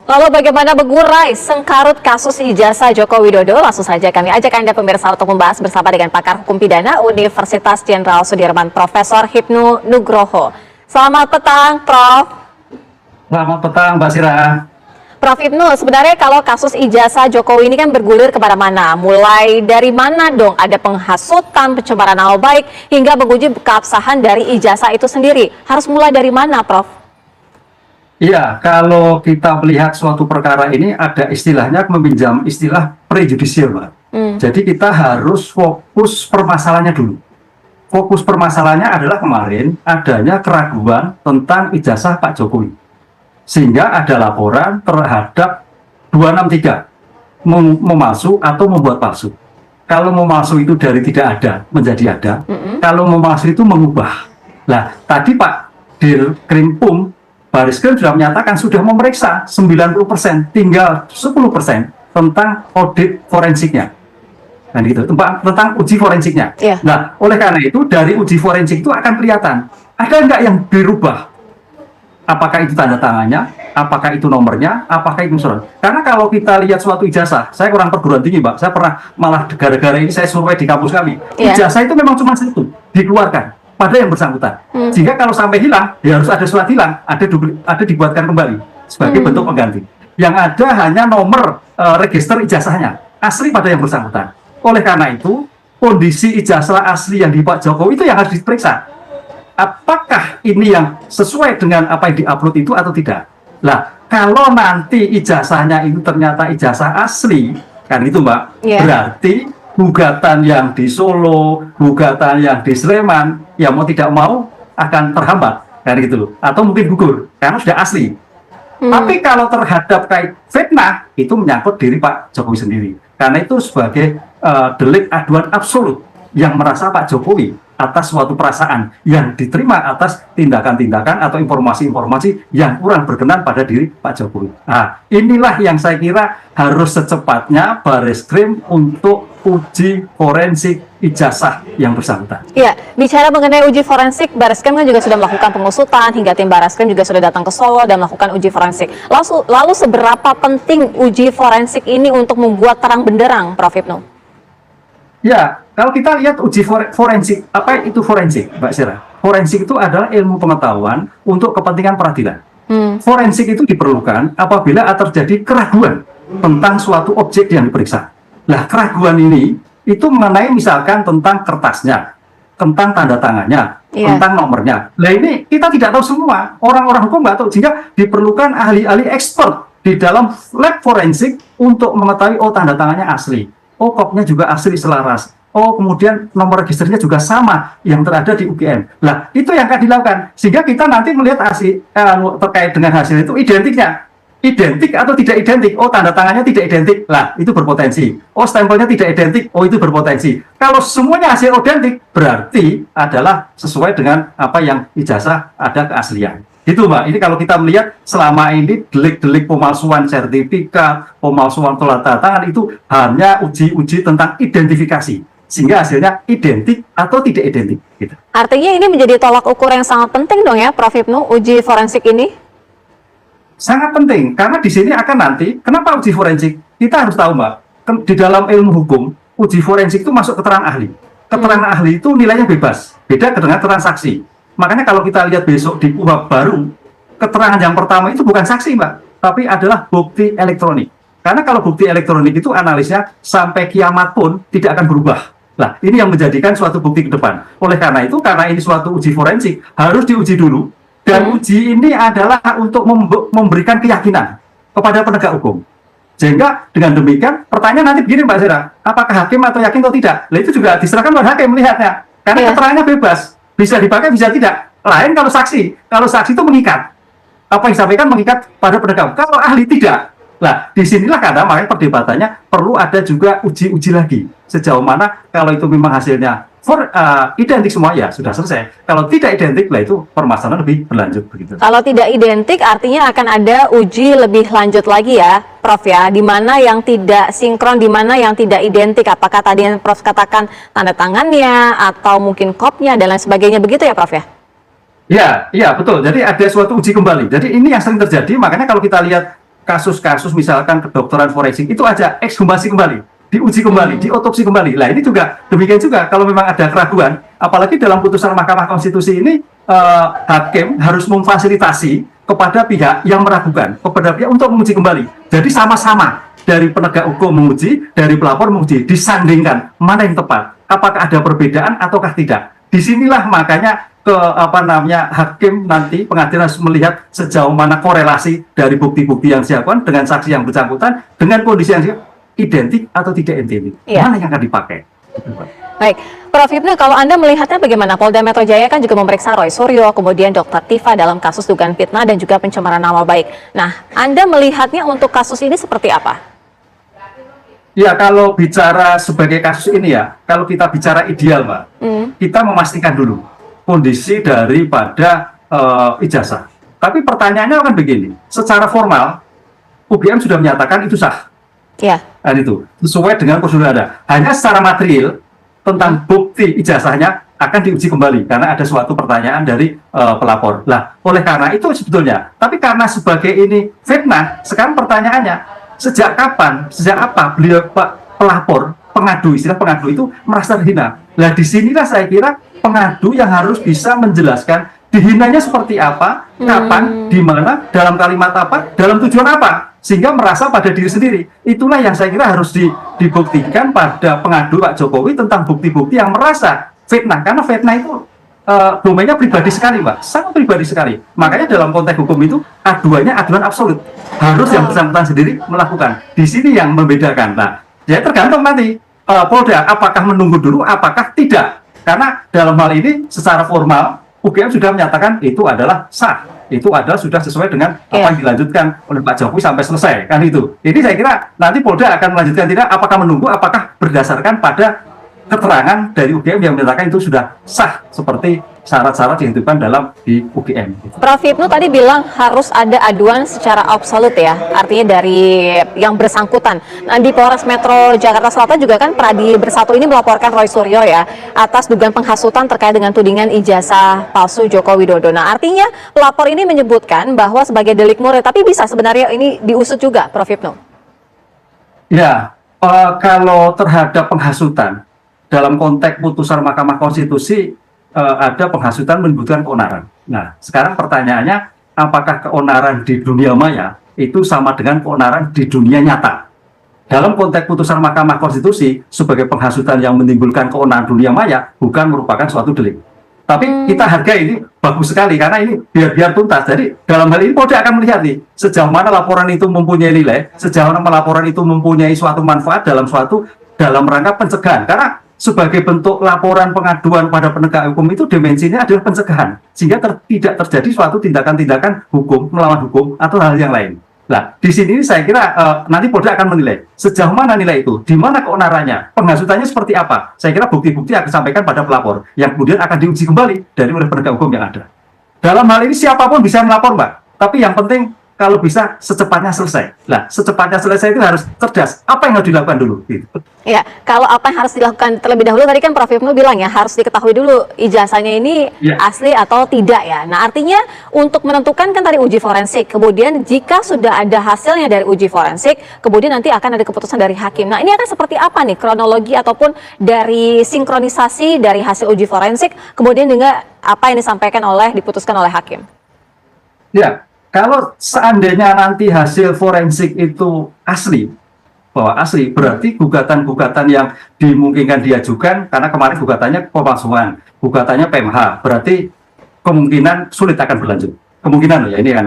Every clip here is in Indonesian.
Lalu bagaimana mengurai sengkarut kasus ijazah Joko Widodo? Langsung saja kami ajak Anda pemirsa untuk membahas bersama dengan pakar hukum pidana Universitas Jenderal Sudirman, Profesor Hipnu Nugroho. Selamat petang, Prof. Selamat petang, Mbak Sira. Prof Hipnu, sebenarnya kalau kasus ijazah Jokowi ini kan bergulir kemana mana. Mulai dari mana dong? Ada penghasutan, pencemaran nama baik, hingga menguji keabsahan dari ijazah itu sendiri. Harus mulai dari mana, Prof? Iya, kalau kita melihat suatu perkara ini ada istilahnya meminjam istilah prejudisial, Mbak. Jadi kita harus fokus permasalahannya dulu. Fokus permasalahannya adalah kemarin adanya keraguan tentang ijazah Pak Jokowi. Sehingga ada laporan terhadap 263 memalsu atau membuat palsu. Kalau memalsu itu dari tidak ada menjadi ada. Kalau memalsu itu mengubah. Nah, tadi Pak Dirkrimpum Baris Krim sudah menyatakan sudah memeriksa 90%, tinggal 10% tentang audit forensiknya. Nah, gitu, tentang uji forensiknya. Yeah. Nah, oleh karena itu dari uji forensik itu akan kelihatan ada nggak yang dirubah. Apakah itu tanda tangannya, apakah itu nomornya, apakah itu surat. Karena kalau kita lihat suatu ijazah, saya kurang perguruan tinggi, Mbak. Saya pernah malah gara-gara ini saya survei di kampus kami. Yeah. Ijazah itu memang cuma satu, dikeluarkan pada yang bersangkutan. Sehingga kalau sampai hilang, ya harus ada surat hilang, ada dibuatkan kembali sebagai bentuk pengganti. Yang ada hanya nomor register ijazahnya, asli pada yang bersangkutan. Oleh karena itu, kondisi ijazah asli yang di Pak Jokowi itu yang harus diperiksa. Apakah ini yang sesuai dengan apa yang diupload itu atau tidak? Lah, kalau nanti ijazahnya itu ternyata ijazah asli, kan itu Mbak, berarti gugatan yang di Solo, gugatan yang di Sleman, ya mau tidak mau akan terhambat, kan gitu loh. Atau mungkin gugur, karena sudah asli. Tapi kalau terhadap kait fitnah, itu menyangkut diri Pak Jokowi sendiri. Karena itu sebagai delik aduan absolut yang merasa Pak Jokowi atas suatu perasaan yang diterima atas tindakan-tindakan atau informasi-informasi yang kurang berkenan pada diri Pak Jokowi. Nah, inilah yang saya kira harus secepatnya Baris Krim untuk uji forensik ijazah yang bersangkutan. Iya, bicara mengenai uji forensik, Baris Krim kan juga sudah melakukan pengusutan, hingga tim Baris Krim juga sudah datang ke Solo dan melakukan uji forensik. Lalu seberapa penting uji forensik ini untuk membuat terang benderang, Prof Hipnu? Ya, kalau kita lihat uji forensik, apa itu forensik, Mbak Sira? Forensik itu adalah ilmu pengetahuan untuk kepentingan peradilan. Forensik itu diperlukan apabila terjadi keraguan tentang suatu objek yang diperiksa. Nah, keraguan ini itu mengenai misalkan tentang kertasnya, tentang tanda tangannya, tentang nomornya. Nah, ini kita tidak tahu semua, orang-orang hukum nggak tahu, sehingga diperlukan ahli-ahli expert di dalam lab forensik untuk mengetahui, oh tanda tangannya asli. Oh, kopnya juga asli selaras. Oh, kemudian nomor registernya juga sama yang terada di UGM. Nah, itu yang akan dilakukan. Sehingga kita nanti melihat hasil terkait dengan hasil itu identiknya. Identik atau tidak identik? Oh, tanda tangannya tidak identik. Lah, itu berpotensi. Oh, stempelnya tidak identik. Oh, itu berpotensi. Kalau semuanya hasil identik, berarti adalah sesuai dengan apa yang ijazah ada keaslian. Gitu Mbak, ini kalau kita melihat selama ini delik-delik pemalsuan sertifikat, pemalsuan tanda tangan itu hanya uji-uji tentang identifikasi. Sehingga hasilnya identik atau tidak identik. Gitu. Artinya ini menjadi tolak ukur yang sangat penting dong ya, Prof Hipnu, uji forensik ini? Sangat penting, karena di sini akan nanti, kenapa uji forensik? Kita harus tahu Mbak, di dalam ilmu hukum, uji forensik itu masuk keterangan ahli. Keterangan ahli itu nilainya bebas, beda dengan keterangan saksi. Makanya kalau kita lihat besok di KUHP baru, keterangan yang pertama itu bukan saksi Mbak, tapi adalah bukti elektronik. Karena kalau bukti elektronik itu analisnya sampai kiamat pun tidak akan berubah. Nah, ini yang menjadikan suatu bukti ke depan. Oleh karena itu, karena ini suatu uji forensik, harus diuji dulu. Dan uji ini adalah untuk memberikan keyakinan kepada penegak hukum. Sehingga dengan demikian, pertanyaan nanti begini Mbak Sira, apakah hakim atau yakin atau tidak? Nah, itu juga diserahkan pada hakim melihatnya. Karena keterangannya bebas. Bisa dipakai, bisa tidak. Lain kalau saksi. Kalau saksi itu mengikat. Apa yang disampaikan mengikat pada penegak. Kalau ahli tidak. Nah, disinilah karena makanya perdebatannya perlu ada juga uji-uji lagi. Sejauh mana kalau itu memang hasilnya identik semua, ya sudah selesai. Kalau tidak identik, lah itu permasalahan lebih berlanjut begitu. Kalau tidak identik, artinya akan ada uji lebih lanjut lagi ya, Prof ya, di mana yang tidak sinkron, di mana yang tidak identik. Apakah tadi yang Prof katakan tanda tangannya atau mungkin kopnya dan lain sebagainya, begitu ya, Prof ya? Ya, iya betul. Jadi ada suatu uji kembali. Jadi ini yang sering terjadi. Makanya kalau kita lihat kasus-kasus misalkan kedokteran forensik itu aja ekshumasi kembali, diuji kembali, diotopsi kembali. Lah ini juga demikian juga kalau memang ada keraguan, apalagi dalam putusan Mahkamah Konstitusi ini hakim harus memfasilitasi kepada pihak yang meragukan, kepada pihak untuk menguji kembali. Jadi sama-sama dari penegak hukum menguji, dari pelapor menguji, disandingkan mana yang tepat, apakah ada perbedaan ataukah tidak. Disinilah makanya hakim nanti pengadilan harus melihat sejauh mana korelasi dari bukti-bukti yang disiapkan dengan saksi yang bersangkutan dengan kondisi yang identik atau tidak identik. Mana yang akan dipakai? Baik, Prof. Hipnu, kalau Anda melihatnya bagaimana? Polda Metro Jaya kan juga memeriksa Roy Suryo, kemudian Dr. Tifa dalam kasus dugaan fitnah dan juga pencemaran nama baik. Nah, Anda melihatnya untuk kasus ini seperti apa? Ya, kalau bicara sebagai kasus ini ya, kalau kita bicara ideal, Mbak, kita memastikan dulu kondisi daripada ijazah. Tapi pertanyaannya kan begini, secara formal, UGM sudah menyatakan itu sah. Ya. Dan itu sesuai dengan prosedur ada. Hanya secara material tentang bukti ijazahnya akan diuji kembali karena ada suatu pertanyaan dari pelapor. Lah, oleh karena itu sebetulnya, tapi karena sebagai ini fitnah, sekarang pertanyaannya, sejak kapan, sejak apa beliau pelapor, istilah pengadu itu merasa terhina. Lah, disinilah saya kira pengadu yang harus bisa menjelaskan dihinanya seperti apa, kapan, di mana, dalam kalimat apa, dalam tujuan apa, sehingga merasa pada diri sendiri. Itulah yang saya kira harus dibuktikan pada pengadu Pak Jokowi tentang bukti-bukti yang merasa fitnah, karena fitnah itu domainnya pribadi sekali, Pak, sangat pribadi sekali. Makanya dalam konteks hukum itu aduannya aduan absolut, harus yang bersangkutan sendiri melakukan. Di sini yang membedakan. Nah, ya tergantung nanti Polda apakah menunggu dulu, apakah tidak. Karena dalam hal ini secara formal UGM sudah menyatakan itu adalah sah, itu adalah sudah sesuai dengan apa yang dilanjutkan oleh Pak Jokowi sampai selesai, kan itu. Ini saya kira nanti Polda akan melanjutkan tidak, apakah menunggu, apakah berdasarkan pada keterangan dari UGM yang menyatakan itu sudah sah seperti syarat-syarat yang ditentukan dalam di UGM. Prof. Hipnu tadi bilang harus ada aduan secara absolut ya, artinya dari yang bersangkutan. Nah, di Polres Metro Jakarta Selatan juga kan Pradi Bersatu ini melaporkan Roy Suryo ya atas dugaan penghasutan terkait dengan tudingan ijazah palsu Joko Widodo. Nah, artinya pelapor ini menyebutkan bahwa sebagai delik murni, tapi bisa sebenarnya ini diusut juga, Prof. Hipnu? Ya, kalau terhadap penghasutan dalam konteks putusan Mahkamah Konstitusi ada penghasutan menimbulkan keonaran. Nah, sekarang pertanyaannya, apakah keonaran di dunia maya itu sama dengan keonaran di dunia nyata? Dalam konteks putusan Mahkamah Konstitusi, sebagai penghasutan yang menimbulkan keonaran dunia maya bukan merupakan suatu delik. Tapi kita hargai ini bagus sekali karena ini biar tuntas. Jadi dalam hal ini Polda akan melihat nih sejauh mana laporan itu mempunyai nilai, sejauh mana laporan itu mempunyai suatu manfaat dalam rangka pencegahan. Karena sebagai bentuk laporan pengaduan pada penegak hukum itu dimensinya adalah pencegahan, sehingga tidak terjadi suatu tindakan-tindakan hukum, melawan hukum, atau hal yang lain. Nah, di sini saya kira nanti Polda akan menilai sejauh mana nilai itu, di mana keonarannya, penghasutannya seperti apa. Saya kira bukti-bukti akan disampaikan pada pelapor, yang kemudian akan diuji kembali oleh penegak hukum yang ada. Dalam hal ini siapapun bisa melapor, Mbak, tapi yang penting kalau bisa secepatnya selesai. Nah, secepatnya selesai itu harus cerdas. Apa yang harus dilakukan dulu? Gitu. Ya, kalau apa yang harus dilakukan terlebih dahulu, tadi kan Prof. Hipnu bilang ya, harus diketahui dulu ijazahnya ini asli atau tidak ya. Nah, artinya untuk menentukan kan tadi uji forensik, kemudian jika sudah ada hasilnya dari uji forensik, kemudian nanti akan ada keputusan dari hakim. Nah, ini akan seperti apa nih kronologi ataupun dari sinkronisasi dari hasil uji forensik, kemudian dengan apa yang diputuskan oleh hakim? Ya, kalau seandainya nanti hasil forensik itu asli, berarti gugatan-gugatan yang dimungkinkan diajukan, karena kemarin gugatannya pemalsuan, gugatannya PMH, berarti kemungkinan sulit akan berlanjut. Kemungkinan loh ya, ini akan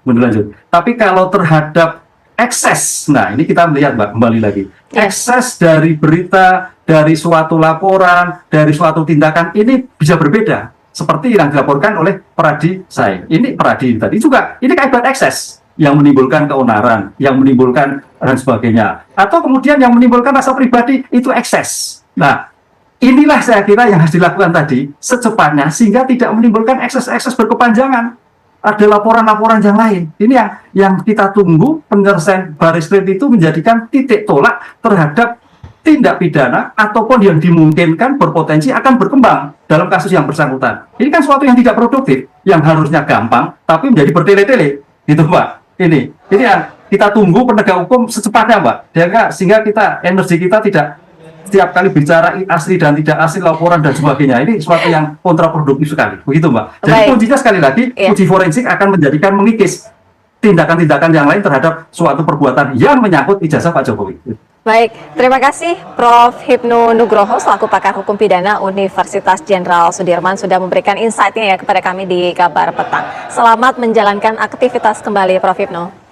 berlanjut. Tapi kalau terhadap ekses, nah ini kita melihat, Mbak, kembali lagi. Ekses dari berita, dari suatu laporan, dari suatu tindakan, ini bisa berbeda. Seperti yang dilaporkan oleh Pradi saya. Ini Pradi tadi juga, ini kaitan ekses yang menimbulkan keonaran, yang menimbulkan dan sebagainya. Atau kemudian yang menimbulkan rasa pribadi, itu ekses. Nah, inilah saya kira yang harus dilakukan tadi secepatnya, sehingga tidak menimbulkan ekses-ekses berkepanjangan. Ada laporan-laporan yang lain. Ini yang kita tunggu, penyelesaian Baris Krim itu menjadikan titik tolak terhadap tindak pidana ataupun yang dimungkinkan berpotensi akan berkembang dalam kasus yang bersangkutan. Ini kan suatu yang tidak produktif, yang harusnya gampang, tapi menjadi bertele-tele, gitu Pak. ini ya kita tunggu penegak hukum secepatnya, Mbak. Sehingga energi kita tidak setiap kali bicara asli dan tidak asli laporan dan sebagainya. Ini sesuatu yang kontraproduktif sekali. Begitu, Mbak. Jadi Baik. kuncinya sekali lagi, uji forensik akan menjadikan mengikis tindakan-tindakan yang lain terhadap suatu perbuatan yang menyangkut ijazah Pak Jokowi. Baik, terima kasih Prof. Hipnu Nugroho selaku pakar hukum pidana Universitas Jenderal Sudirman sudah memberikan insight-nya ya kepada kami di Kabar Petang. Selamat menjalankan aktivitas kembali Prof. Hipnu.